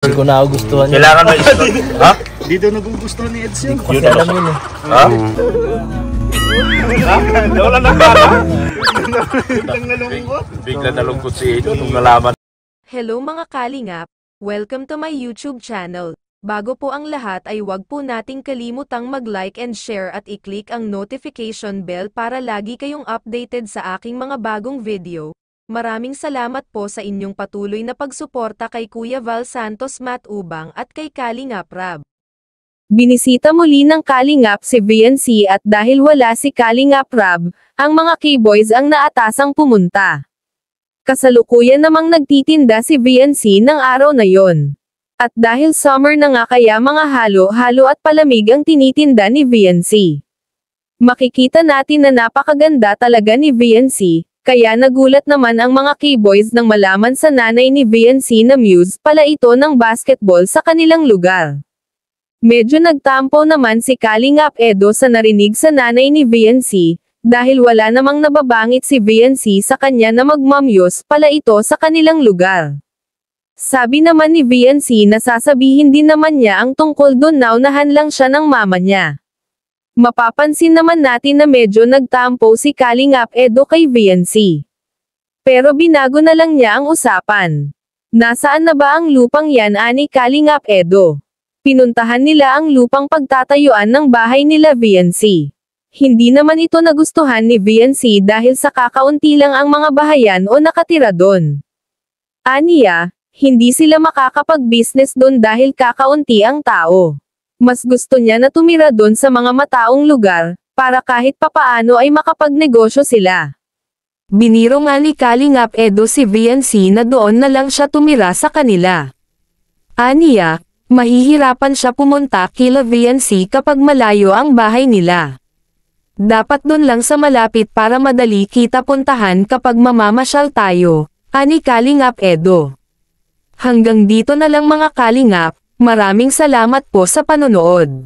Hindi ko nagustuhan yun. Kailangan may stop. Ha? Dito nagugustuhan ni Eds yun. Kasi alam yun eh. Ha? Wala na pala. Biglang nalungkot. Bigla nalungkot si Edo nung nalaman. Hello mga kalingap! Welcome to my YouTube channel. Bago po ang lahat ay huwag po nating kalimutang mag-like and share at i-click ang notification bell para lagi kayong updated sa aking mga bagong video. Maraming salamat po sa inyong patuloy na pagsuporta kay Kuya Val Santos Matubang at kay Kalingap Rab. Binisita muli ng Kalingap si VNC at dahil wala si Kalingap Rab, ang mga K-boys ang naatasang pumunta. Kasalukuyan namang nagtitinda si VNC ng araw na yon. At dahil summer na nga kaya mga halo-halo at palamig ang tinitinda ni VNC. Makikita natin na napakaganda talaga ni VNC, kaya nagulat naman ang mga K-boys nang malaman sa nanay ni VNC na muse pala ito ng basketball sa kanilang lugar. Medyo nagtampo naman si Kalingap Edo sa narinig sa nanay ni VNC, dahil wala namang nababangit si VNC sa kanya na magmamyos pala ito sa kanilang lugar. Sabi naman ni VNC na sasabihin din naman niya ang tungkol doon na unahan lang siya ng mama niya. Mapapansin naman natin na medyo nagtampo si Kalingap Edo kay VNC. Pero binago na lang niya ang usapan. Nasaan na ba ang lupang yan ani Kalingap Edo? Pinuntahan nila ang lupang pagtatayuan ng bahay nila VNC. Hindi naman ito nagustuhan ni VNC dahil sa kakaunti lang ang mga bahayan o nakatira doon. Aniya, hindi sila makakapag-business doon dahil kakaunti ang tao. Mas gusto niya na tumira doon sa mga mataong lugar, para kahit papaano ay makapagnegosyo sila. Biniro nga ni Kalingap Edo si VNC na doon na lang siya tumira sa kanila. Aniya, mahihirapan siya pumunta kila VNC kapag malayo ang bahay nila. Dapat doon lang sa malapit para madali kita puntahan kapag mamamasyal tayo, ani Kalingap Edo. Hanggang dito na lang mga Kalingap, maraming salamat po sa panonood.